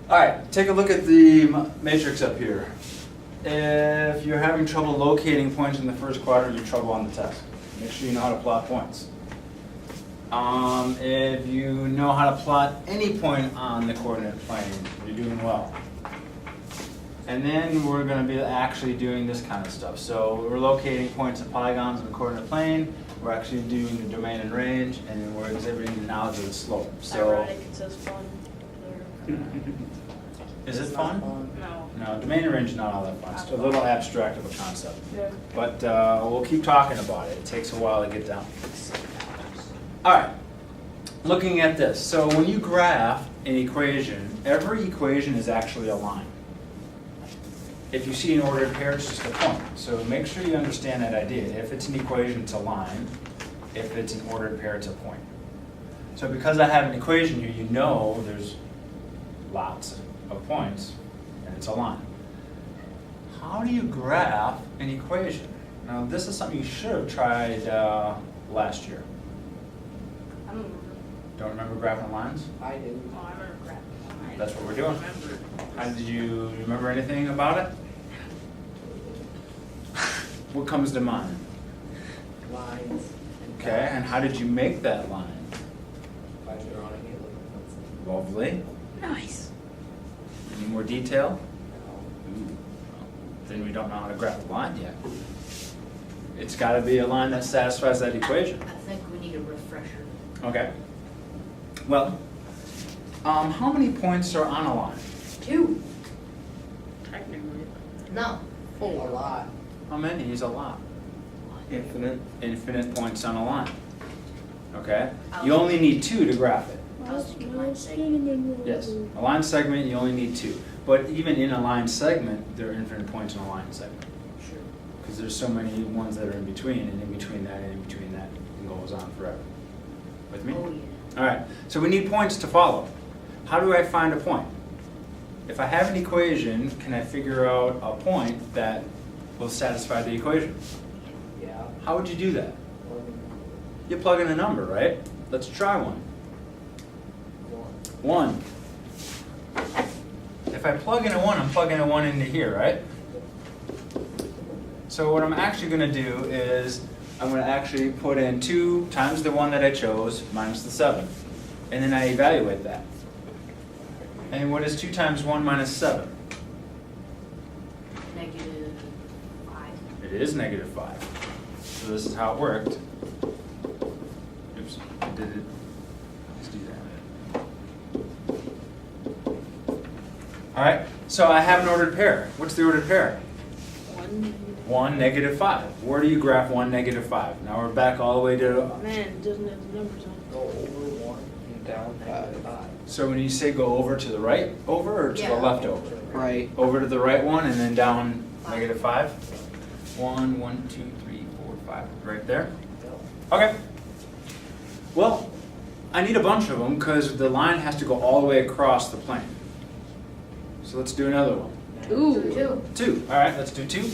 All right, take a look at the matrix up here. If you're having trouble locating points in the first quadrant, you're trouble on the test. Make sure you know how to plot points. If you know how to plot any point on the coordinate plane, you're doing well. And then we're going to be actually doing this kind of stuff. So we're locating points and polygons in the coordinate plane. We're actually doing the domain and range, and then we're exhibiting the knowledge of the slope. So, Ironic, it says fun. is it fun? No. No, domain and range is not all that fun. It's a little abstract of a concept. Yeah. But we'll keep talking about it. It takes a while to get down. All right, looking at this. So when you graph an equation, every equation is actually a line. If you see an ordered pair, it's just a point. So make sure you understand that idea. If it's an equation, it's a line. If it's an ordered pair, it's a point. So because I have an equation here, you know there's lots of points, and it's a line. How do you graph an equation? Now, this is something you should have tried last year. I don't remember. Don't remember graphing lines? I do. Oh, I remember crap. That's what we're doing. How did you remember anything about it? What comes to mind? Lines. Okay, and how did you make that line? By drawing it with a pencil. Lovely. Nice. Any more detail? No. Ooh. Then we don't know how to graph a line yet. It's got to be a line that satisfies that equation. I think we need a refresher. Okay. Well, how many points are on a line? 2. Technically. No. A lot. How many is a lot? Infinite. Infinite points on a line. Okay? You only need 2 to graph it. I was thinking line segment. Yes. A line segment, you only need 2. But even in a line segment, there are infinite points in a line segment. Sure. Because there's so many ones that are in between, and in between that, and in between that, and goes on forever. With me? Oh, yeah. All right, so we need points to follow. How do I find a point? If I have an equation, can I figure out a point that will satisfy the equation? Yeah. How would you do that? 1, You plug in a number, right? Let's try one. 1. If I plug in a 1, I'm plugging a 1 into here, right? So what I'm actually going to do is I'm going to actually put in 2 times the 1 that I chose minus the 7. And then I evaluate that. And what is 2 times 1 minus 7? -5. It is negative 5. So this is how it worked. Oops, I did it. Let's do that. All right, so I have an ordered pair. What's the ordered pair? 1. 1, negative 5. Where do you graph 1, negative 5? Now we're back all the way to... Man, it doesn't have the numbers on. go over 1 and down 5. So when you say go over to the right over or to the Yeah. left over? Right. Over to the right one and then down negative 5? 1, 1, 2, 3, 4, 5. Right there? Okay. Well, I need a bunch of them because the line has to go all the way across the plane. So let's do another one. Ooh. 2. 2. All right, let's do 2.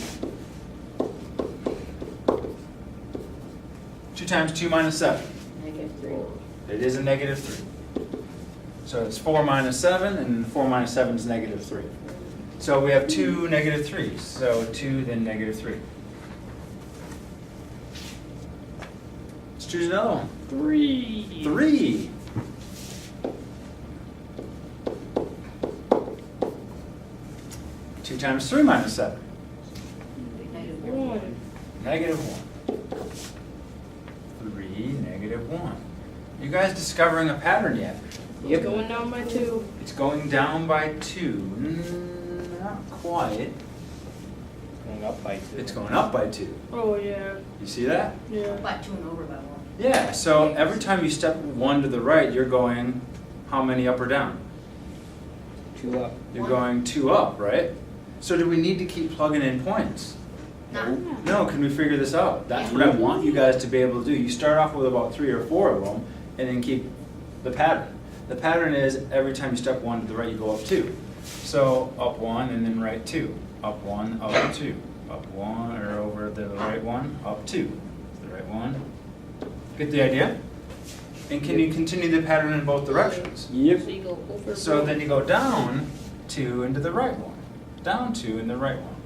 2 times 2 minus 7. -3. It is a negative 3. So it's 4 minus 7, and 4 minus 7 is negative 3. So we have 2 negative 3s. So 2, then negative 3. Let's choose another one. 3. 3. 2 times 3 minus 7. -1. Negative 1. 3, negative 1. You guys discovering a pattern yet? It's going down by 2. It's going down by 2. Not quite. Going up by 2. It's going up by 2. Oh, yeah. You see that? Yeah. By 2 and over by 1. Yeah, so every time you step 1 to the right, you're going how many up or down? 2 up. You're 1. going 2 up, right? So do we need to keep plugging in points? No. No, can we figure this out? That's Yeah. what I want you guys to be able to do. You start off with about 3 or 4 of them, and then keep the pattern. The pattern is every time you step 1 to the right, you go up 2. So up 1 and then right 2. Up 1, up 2. Up 1, or over the right one, up 2. The right one. Get the idea? And can you continue the pattern in both directions? So Yep. you go over. So then you go down 2 into the right one, down 2 in the right one.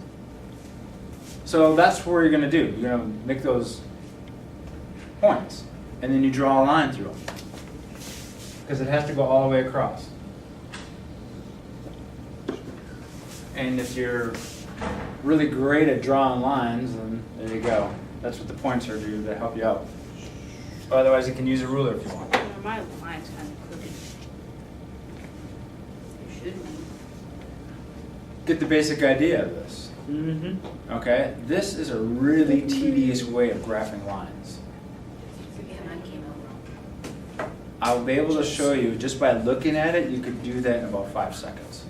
So that's what you're gonna do. You're gonna make those points, and then you draw a line through them. Because it has to go all the way across. And if you're really great at drawing lines, then there you go. That's what the points are do to help you out. Otherwise, you can use a ruler if you want. My line's kind of crooked. You should be. Get the basic idea of this. Mm-hmm. Okay? This is a really tedious way of graphing lines. Yeah, mine came out wrong. I'll be able to show you, just by looking at it, you could do that in about 5 seconds.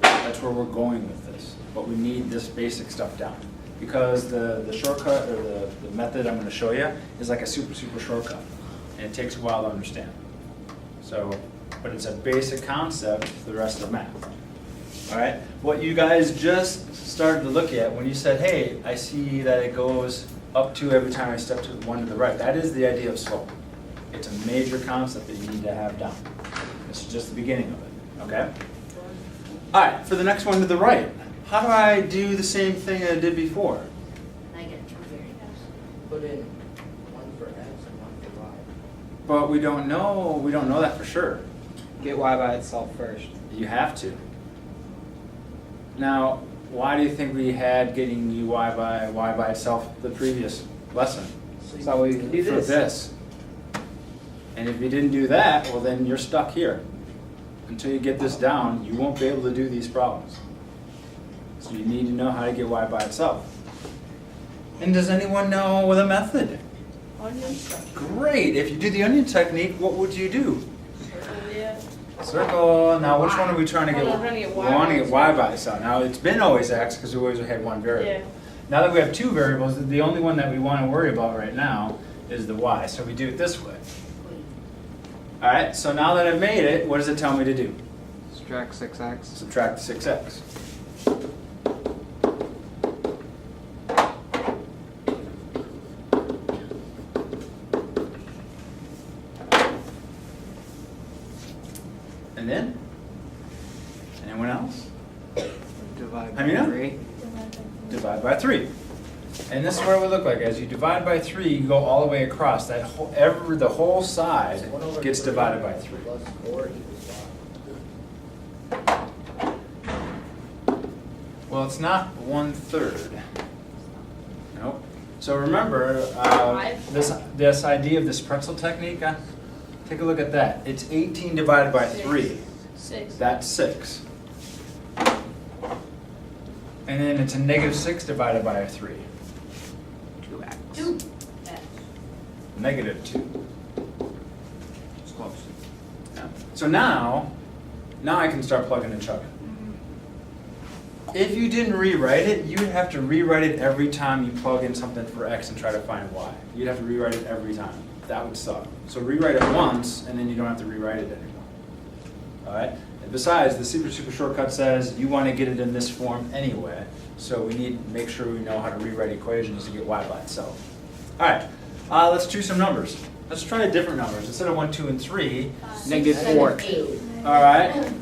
That's where we're going with this. But we need this basic stuff down. Because the shortcut, or the method I'm gonna show you, is like a super shortcut. And it takes a while to understand. So, but it's a basic concept for the rest of the math. All right? What you guys just started to look at when you said, hey, I see that it goes up 2 every time I step to 1 to the right. That is the idea of slope. It's a major concept that you need to have down. This is just the beginning of it, okay? All right, for the next one to the right, how do I do the same thing that I did before? And I get 2 variables. Put in one for X and one for Y. But we don't know that for sure. Get Y by itself first. You have to. Now, why do you think we had getting y by itself the previous lesson? So we can do For this. this. And if you didn't do that, well then you're stuck here. Until you get this down, you won't be able to do these problems. So you need to know how to get y by itself. And does anyone know the method? Onion. Great, if you do the onion technique, what would you do? Yeah. Circle, now which one are we trying to get? Well, we're trying to get We y want to by get y by itself. Now it's been always x because we always had one variable. Yeah. Now that we have 2 variables, the only one that we want to worry about right now is the y. So we do it this way. Wait. All right, so now that I've made it, what does it tell me to do? Subtract 6X. Subtract 6x. And then? Anyone else? Divide How many by now? 3. Divide by 3. And this is what it would look like. As you divide by 3, you go all the way across. That whole, the whole side gets divided by 3. Plus 4 equals Well, it's not 1/3. Nope. So remember, this idea of this pretzel technique, take a look at that. It's 18 divided by 3. 6. That's 6. And then it's a -6 divided by 3. 2X. 2. X. -2. It's close. Yeah. So now I can start plugging and chugging. If you didn't rewrite it, you'd have to rewrite it every time you plug in something for x and try to find y. You'd have to rewrite it every time. That would suck. So rewrite it once, and then you don't have to rewrite it anymore. All right? And besides, the super shortcut says you want to get it in this form anyway, so we need to make sure we know how to rewrite equations to get y by itself. All right, let's choose some numbers. Let's try different numbers. Instead of 1, 2, and 3, -4. 8. all right?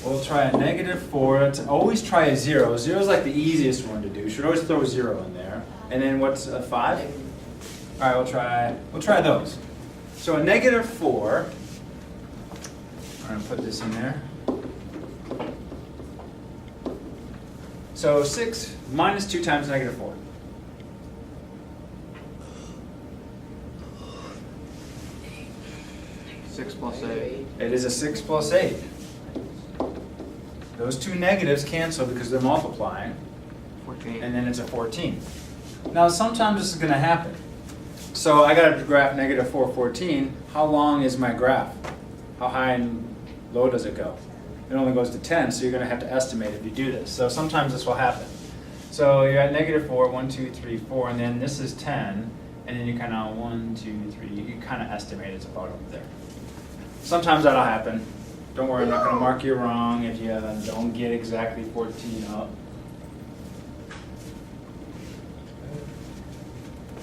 We'll try a -4. Let's always try a 0. 0 is like the easiest one to do. You should always throw a 0 in there. And then what's a 5? All right, we'll try those. So a -4. I'm gonna put this in there. So 6 minus 2 times -4. Six plus 8. It is a 6 plus 8. Those 2 negatives cancel because they're multiplying. 14. And then it's a 14. Now sometimes this is going to happen. So I got to graph -4, 14. How long is my graph? How high and low does it go? It only goes to 10, so you're going to have to estimate if you do this. So sometimes this will happen. So you're at -4, 1, 2, 3, 4, and then this is 10, and then you kind of 1, 2, 3, you kind of estimate it's about up there. Sometimes that'll happen. Don't worry, I'm not going to mark you wrong if you don't get exactly 14 up.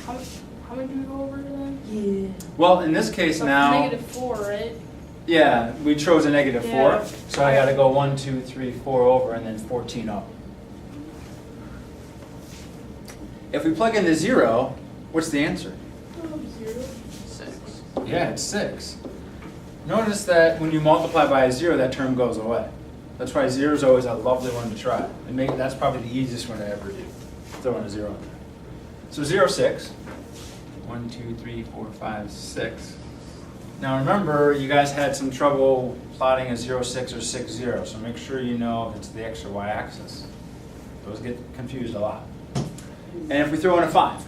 How How many do we go over then? Yeah. Well, in this case So now, -4, right? yeah, we chose a -4, Yeah. so I gotta go 1, 2, 3, 4 over and then 14 up. If we plug in the 0, what's the answer? 0. 6. Yeah, it's 6. Notice that when you multiply by a 0, that term goes away. That's why 0 is always a lovely one to try. That's probably the easiest one to ever do. Throw in a 0 in there. So 0, 6. 1, 2, 3, 4, 5, 6. Now remember, you guys had some trouble plotting a 0, 6 or 6, 0, so make sure you know if it's the x or y axis. Those get confused a lot. And if we throw in a 5,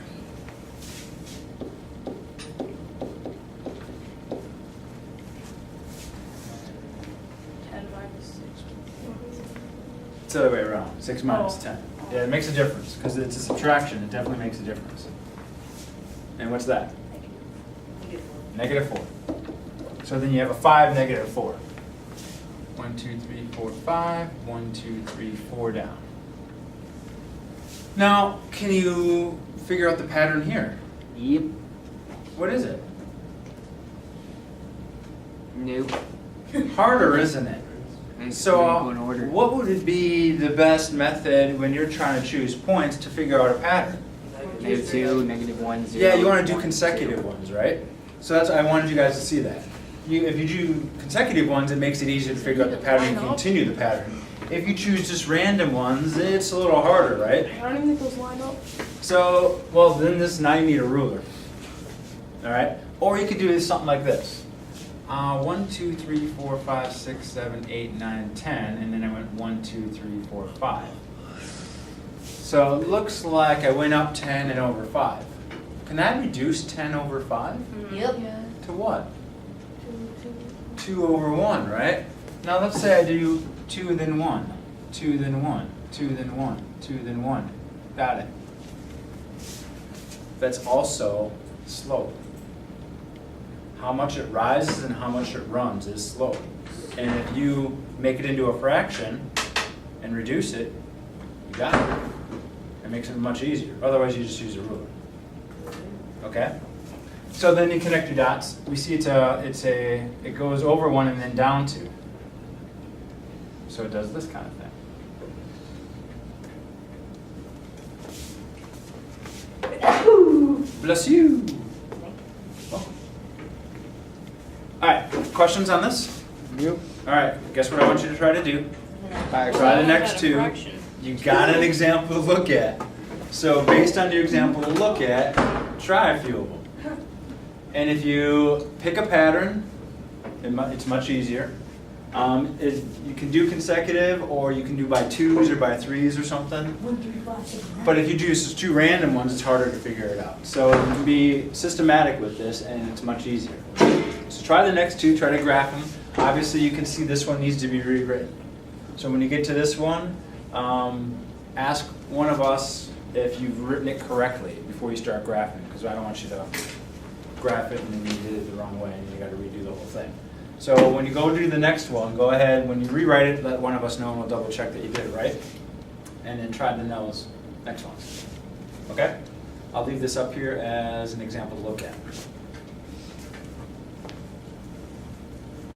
it's the other way around, 6 minus Oh. 10. Yeah, it makes a difference, because it's a subtraction, it definitely makes a difference. And what's that? -4. -4. So then you have a 5, -4. 1, 2, 3, 4, 5. 1, 2, 3, 4 down. Now, can you figure out the pattern here? Yep. What is it? Nope. Harder, isn't it? So, Go in order. what would it be the best method when you're trying to choose points to figure out a pattern? -2, -1, 0. Yeah, you want to do consecutive ones, right? So that's I wanted you guys to see that. If you do consecutive ones, it makes it easier to figure out the pattern and continue the pattern. If you choose just random ones, it's a little harder, right? I don't even think those line up. So, well, then now you need a ruler. All right? Or you could do something like this. 1, 2, 3, 4, 5, 6, 7, 8, 9, 10, and then I went 1, 2, 3, 4, 5. So it looks like I went up 10 and over 5. Can I reduce 10 over 5? Yep. To what? 2 over 1, right? Now let's say I do 2 then 1, 2 then 1, 2 then 1, 2 then 1. Got it. That's also slope. How much it rises and how much it runs is slope. And if you make it into a fraction and reduce it, you got it. It makes it much easier. Otherwise, you just use a ruler. Okay? So then you connect your dots. We see it goes over 1 and then down 2. So it does this kind of thing. Bless you. Welcome. All right, questions on this? Nope. All right, guess what I want you to try to do? Back. Try the I next got a two. fraction. You got an example to look at. So based on your example to look at, try a few of them. And if you pick a pattern, it's much easier. You can do consecutive, or you can do by 2s or by 3s or something. But if you do just 2 random ones, it's harder to figure it out. So you can be systematic with this, and it's much easier. So try the next 2, try to graph them. Obviously, you can see this one needs to be rewritten. So when you get to this one, ask one of us if you've written it correctly before you start graphing, because I don't want you to graph it and then you did it the wrong way and you got to redo the whole thing. So when you go do the next one, go ahead, when you rewrite it, let one of us know and we'll double check that you did it right. And then try those next ones. Okay? I'll leave this up here as an example to look at.